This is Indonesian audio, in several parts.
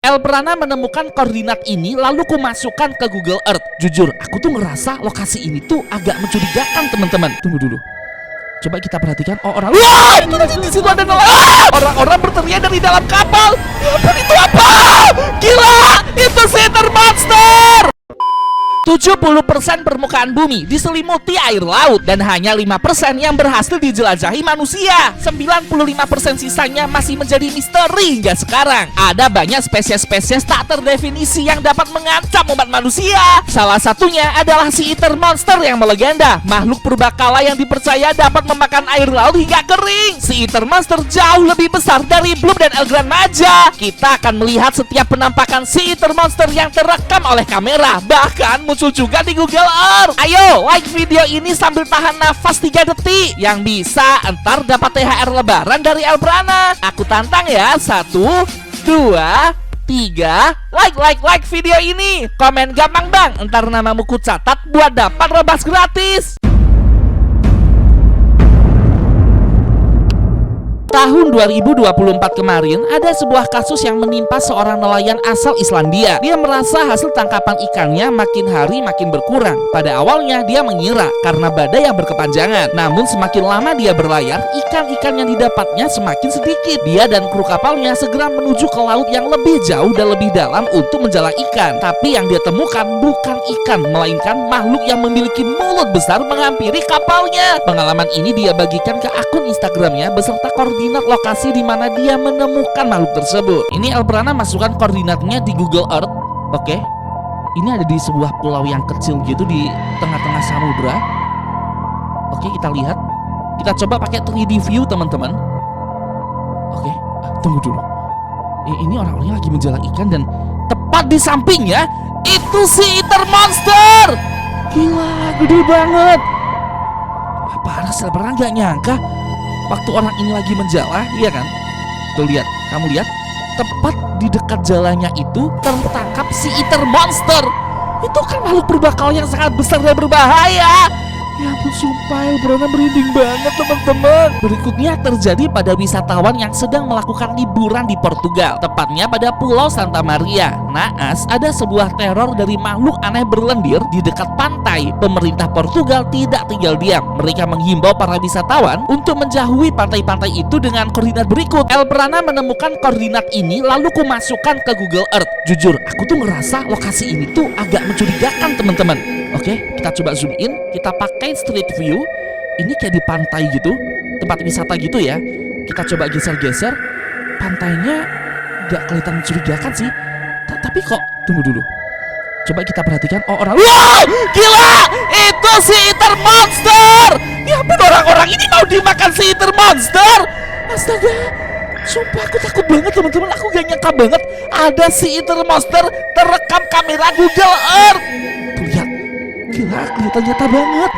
Elbrana menemukan koordinat ini lalu kumasukkan ke Google Earth. Jujur, aku tuh ngerasa lokasi ini tuh agak mencurigakan, teman-teman. Tunggu dulu. Coba kita perhatikan. Oh, orang. Wah, itu di situ ada nelayan. Orang-orang berteriak dari dalam kapal. Apa itu apa? Gila, itu Sea Monster. 70% permukaan bumi diselimuti air laut dan hanya 5% yang berhasil dijelajahi manusia. 95% sisanya masih menjadi misteri hingga sekarang. Ada banyak spesies-spesies tak terdefinisi yang dapat mengancam umat manusia. Salah satunya adalah Sea Monster yang melegenda, makhluk purbakala yang dipercaya dapat memakan air laut hingga kering. Sea Monster jauh lebih besar dari Bloom dan El Gran Maja. Kita akan melihat setiap penampakan Sea Monster yang terekam oleh kamera, bahkan muncul juga di Google Earth. Ayo like video ini sambil tahan nafas 3 detik. Yang bisa entar dapat THR lebaran dari Elbrana. Aku tantang ya. 1, 2, 3. Like video ini. Komen gampang bang, entar namamu ku catat buat dapat rebas gratis. Tahun 2024 kemarin, ada sebuah kasus yang menimpa seorang nelayan asal Islandia. Dia merasa hasil tangkapan ikannya makin hari makin berkurang. Pada awalnya dia mengira karena badai yang berkepanjangan. Namun semakin lama dia berlayar, ikan-ikan yang didapatnya semakin sedikit. Dia dan kru kapalnya segera menuju ke laut yang lebih jauh dan lebih dalam untuk menjala ikan. Tapi yang dia temukan bukan ikan, melainkan makhluk yang memiliki mulut besar menghampiri kapalnya. Pengalaman ini dia bagikan ke akun Instagramnya beserta koordinat lokasi di mana dia menemukan makhluk tersebut. Ini Elbrana masukkan koordinatnya di Google Earth. Oke. Ini ada di sebuah pulau yang kecil gitu di tengah-tengah samudra. Oke, kita lihat. Kita coba pakai 3D view, teman-teman. Oke, tunggu dulu. Ini orang-orangnya lagi menjala ikan dan tepat di sampingnya itu Sea Monster. Gila, gede banget. Wah, parah, Elbrana gak nyangka waktu orang ini lagi menjala, iya kan? Tuh lihat, kamu lihat, tepat di dekat jalannya itu tertangkap Sea Monster. Itu kan makhluk purbakala yang sangat besar dan berbahaya. Ya ampun, sumpah Elbrana merinding banget, teman-teman. Berikutnya terjadi pada wisatawan yang sedang melakukan liburan di Portugal, tepatnya pada Pulau Santa Maria. Naas, ada sebuah teror dari makhluk aneh berlendir di dekat pantai. Pemerintah Portugal tidak tinggal diam. Mereka menghimbau para wisatawan untuk menjauhi pantai-pantai itu dengan koordinat berikut. Elbrana menemukan koordinat ini lalu kumasukkan ke Google Earth. Jujur, aku tuh ngerasa lokasi ini tuh agak mencurigakan, teman-teman. Oke, kita coba zoom in. Kita pakai street view. Ini kayak di pantai gitu, tempat wisata gitu ya. Kita coba geser-geser. Pantainya gak kelihatan mencurigakan sih. Tapi kok, tunggu dulu. Coba kita perhatikan. Oh, orang. Wow, gila, itu Sea Monster. Ya ampun, orang-orang ini mau dimakan Sea Monster. Astaga, sumpah aku takut banget, teman-teman. Aku gak nyangka banget ada Sea Monster terekam kamera Google Earth. Tuh lihat, gila, kelihatan nyata banget.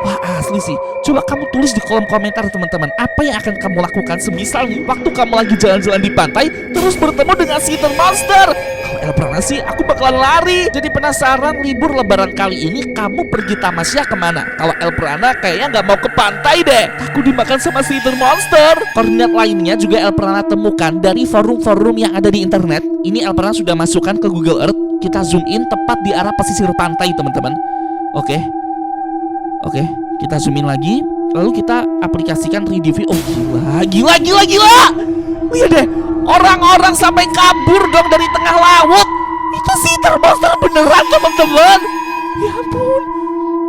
Wah, asli sih. Coba kamu tulis di kolom komentar, teman-teman, apa yang akan kamu lakukan semisal nih waktu kamu lagi jalan-jalan di pantai terus bertemu dengan Sea Monster. Kalau Elbrana sih, aku bakalan lari. Jadi penasaran, libur lebaran kali ini kamu pergi tamasya kemana? Kalau Elbrana kayaknya nggak mau ke pantai deh, takut dimakan sama Sea Monster. Koordinat lainnya juga Elbrana temukan dari forum-forum yang ada di internet. Ini Elbrana sudah masukkan ke Google Earth. Kita zoom in tepat di arah pesisir pantai, teman-teman. Oke, kita zoom in lagi. Lalu kita aplikasikan 3D view. Oh, gila. Lihat deh, orang-orang sampai kabur dong dari tengah laut. Itu Sea Monster beneran, teman-teman. Ya ampun,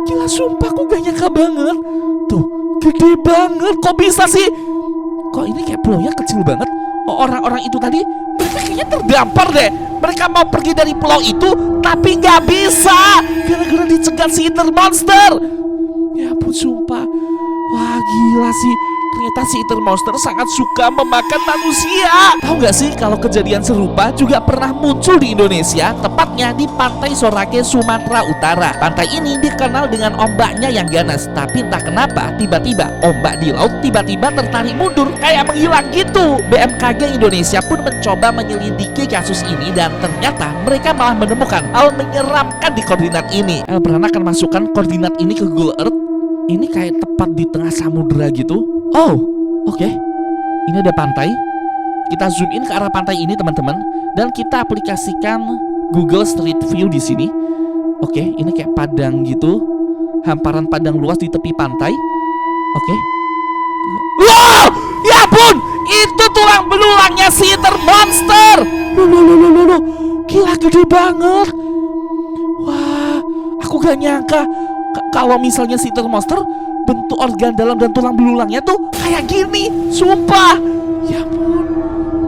gila, sumpah aku gak nyangka banget. Tuh, gede banget. Kok bisa sih? Kok ini kayak pulaunya kecil banget? Oh, orang-orang itu tadi mereka kayaknya terdampar deh. Mereka mau pergi dari pulau itu tapi nggak bisa gara-gara dicegat Sea Monster. Ya ampun, sumpah. Wah, gila sih. Ternyata Sea Monster sangat suka memakan manusia. Tahu nggak sih kalau kejadian serupa juga pernah muncul di Indonesia, tepatnya di Pantai Sorake, Sumatera Utara. Pantai ini dikenal dengan ombaknya yang ganas, tapi entah kenapa tiba-tiba ombak di laut tiba-tiba tertarik mundur kayak menghilang gitu. BMKG Indonesia pun mencoba menyelidiki kasus ini dan ternyata mereka malah menemukan hal menyeramkan di koordinat ini. Elbrana akan masukkan koordinat ini ke Google Earth. Ini kayak tepat di tengah samudera gitu. Oh, oke. Ini ada pantai. Kita zoom in ke arah pantai ini, teman-teman. dan kita aplikasikan Google Street View di sini. Oke, ini kayak padang gitu, hamparan padang luas di tepi pantai. Oke. Wow, ya ampun, itu tulang belulangnya si Ether Monster. Loh, gila gede banget. Wah, aku gak nyangka kalau misalnya si Ether Monster bentuk organ dalam dan tulang belulangnya tuh kayak gini, sumpah. Ya ampun,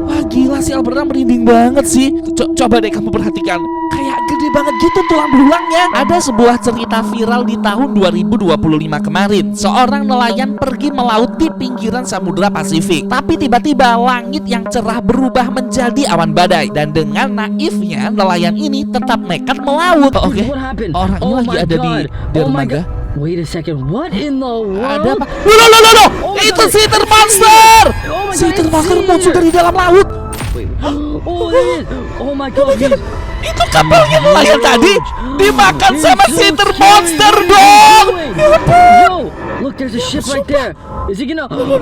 wah gila si Alberna merinding banget sih. Coba deh kamu perhatikan, kayak gede banget gitu tulang belulangnya. Ada sebuah cerita viral di tahun 2025 kemarin. Seorang nelayan pergi melaut di pinggiran Samudra Pasifik, tapi tiba-tiba langit yang cerah berubah menjadi awan badai. Dan dengan naifnya nelayan ini tetap nekat melaut. Oke, orang ini lagi ada di dermaga. Wait a second, what in the world? Ada apa? Loh, itu si Ether Monster! Si Ether Monster muncul dari dalam laut. Oh, it is. Oh my god. Itu kapalnya nelayan tadi dimakan sama si Ether Monster dong. Yo, look, there's a ship right there. Is he gonna? Oh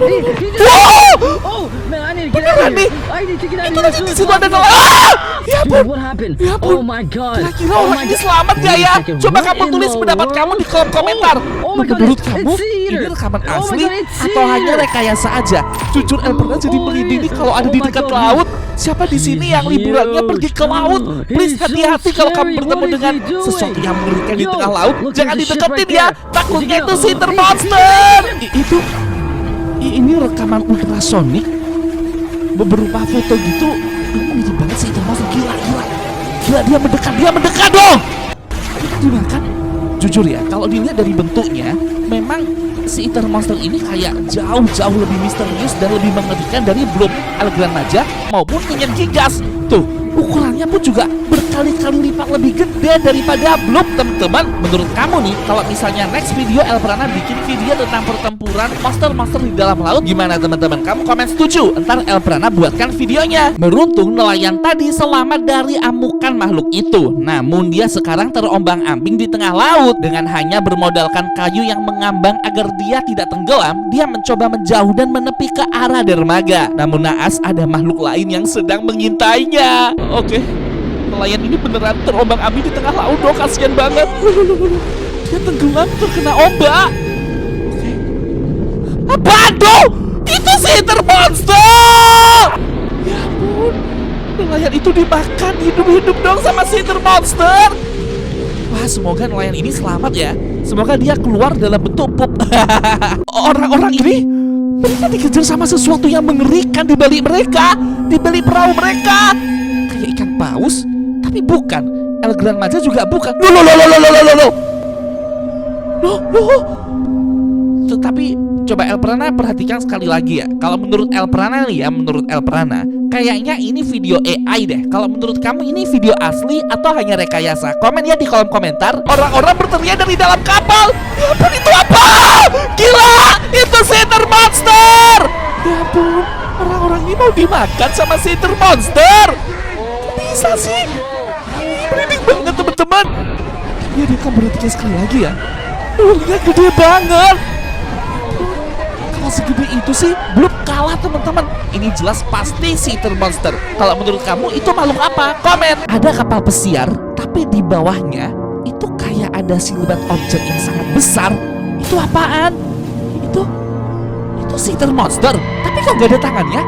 man, I need to get out of here. I need to get out of here. Di situ ada nelayan. Ya ampun. What happened? Ya ampun. Oh my god. Kira-kira orang ini selamat gak ya? Coba kamu tulis pendapat kamu di kolom komentar. Menurut kamu ini rekaman asli atau hanya rekayasa aja? Jujur Alberna jadi merinding kalau ada di dekat laut. Siapa di sini yang liburannya pergi ke laut? Please hati-hati kalau kamu bertemu dengan sesuatu yang mengerikan di tengah laut. Jangan dideketin ya. Takutnya itu si Ether Monster. Ini rekaman ultrasonik berupa foto gitu. Ini mirip banget si Ether Monster. Gila, dia mendekat dong. Itu dimakan. Jujur ya, kalau dilihat dari bentuknya, memang si Ether Monster ini kayak jauh lebih misterius dan lebih mengerikan dari Blob Elgranaja maupun Ingen Gigas. Tuh, ukurannya pun juga berkali-kali lipat lebih gede daripada Blob, teman-teman. Menurut kamu nih, kalau misalnya next video Elprana bikin video tentang pertempuran monster-monster di dalam laut, gimana teman-teman? Kamu komen setuju, ntar Elprana buatkan videonya. Beruntung nelayan tadi selamat dari amukan makhluk itu. Namun dia sekarang terombang-ambing di tengah laut. Dengan hanya bermodalkan kayu yang mengambang agar dia tidak tenggelam, dia mencoba menjauh dan menepi ke arah dermaga. Namun naas ada makhluk lain yang sedang mengintainya. Oke, nelayan ini beneran terombang-ambing di tengah laut dong, kasihan banget. Dia tenggelam terkena ombak. Oke. Apaan tuh? Itu si Ether Monster! Ya ampun, nelayan itu dimakan hidup-hidup dong sama si Ether Monster. Wah, semoga nelayan ini selamat ya. Semoga dia keluar dalam bentuk pup. Orang-orang ini, mereka dikejar sama sesuatu yang mengerikan di balik mereka, di balik perahu mereka. Kayak ikan paus, tapi bukan. Elgranaja juga bukan. Loh. Tetapi coba Elprana perhatikan sekali lagi ya. Kalau menurut Elprana nih ya, menurut Elprana, kayaknya ini video AI deh. Kalau menurut kamu ini video asli atau hanya rekayasa? Komen ya di kolom komentar. Orang-orang berteriak dari dalam kapal. Ya ampun, itu apa? Gila, itu si Ether Monster. Ya ampun, orang-orang ini mau dimakan sama si Ether Monster. Kok bisa sih? Merinding banget teman-teman. Ya dia kamu perhatikan sekali lagi ya. Lihat gede banget. Kalau segede itu sih belum kalah teman-teman. Ini jelas pasti si Ether Monster. Kalau menurut kamu itu makhluk apa? Komen. Ada kapal pesiar, tapi di bawahnya itu kayak ada siluet objek yang sangat besar. Itu apaan? Itu si Ether Monster. Tapi kok gak ada tangannya?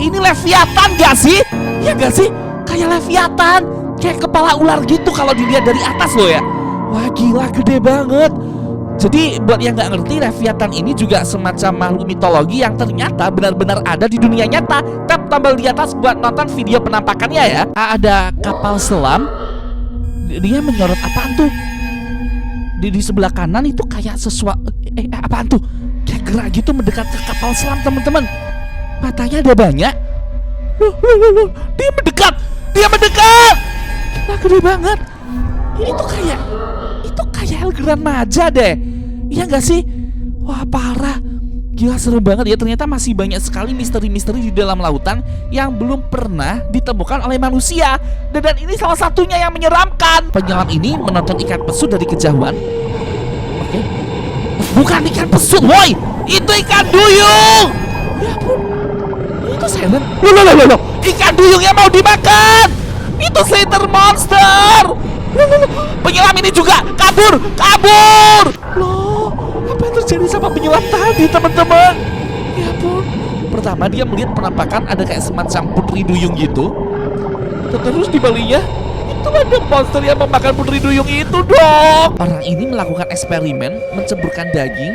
Ini Leviathan gak sih? Iya gak sih? Kayak Leviathan, kayak kepala ular gitu kalau dilihat dari atas loh ya. Wah gila, gede banget. Jadi buat yang nggak ngerti, Leviathan ini juga semacam makhluk mitologi yang ternyata benar-benar ada di dunia nyata. Tap tombol di atas buat nonton video penampakannya ya. Ada kapal selam. Dia menyorot apaan tuh? Di sebelah kanan itu kayak sesuatu. Apaan tuh? Kayak gerak gitu mendekat ke kapal selam teman-teman. Matanya ada banyak. Loh. Dia mendekat. Nah, gede banget. Itu kayak Elgranaja deh. Iya gak sih? Wah parah. Gila seru banget ya. Ternyata masih banyak sekali misteri-misteri di dalam lautan yang belum pernah ditemukan oleh manusia. Dan ini salah satunya yang menyeramkan. Penyelam ini menonton ikan pesut dari kejauhan. Oke. Bukan ikan pesut, woi. Itu ikan duyung. Ya ampun. Itu silent. Loh. Ikan duyungnya mau dimakan. Itu Slither monster. Loh. Penyelam ini juga kabur. Loh, apa yang terjadi sama penyelam tadi, teman-teman? Ya ampun. Pertama dia melihat penampakan ada kayak semacam putri duyung gitu. Terus di balinya itu ada monster yang memakan putri duyung itu dong. Orang ini melakukan eksperimen menceburkan daging.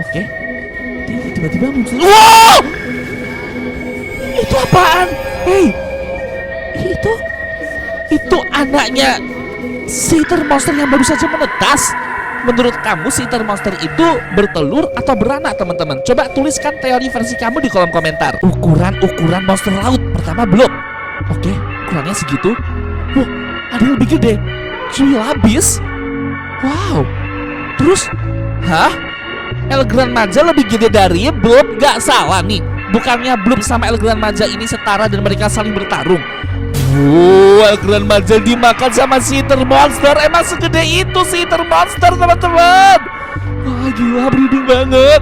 Oke. Tiba-tiba muncul. Wow! Itu apaan? Hei, itu anaknya Slither monster yang baru saja menetas. Menurut kamu Slither monster itu bertelur atau beranak, teman-teman? Coba tuliskan teori versi kamu di kolom komentar. Ukuran monster laut. Pertama blok. Oke, ukurannya segitu. Wah, ada yang lebih gede. Cuy, labis. Wow. Terus, El Grand Maja lebih gede dari Blob. Gak salah nih. Bukannya Blob sama El Grand Maja ini setara dan mereka saling bertarung. El Grand Maja dimakan sama Slither monster. Emang segede itu Slither monster, teman-teman. Wah, gila, breeding banget.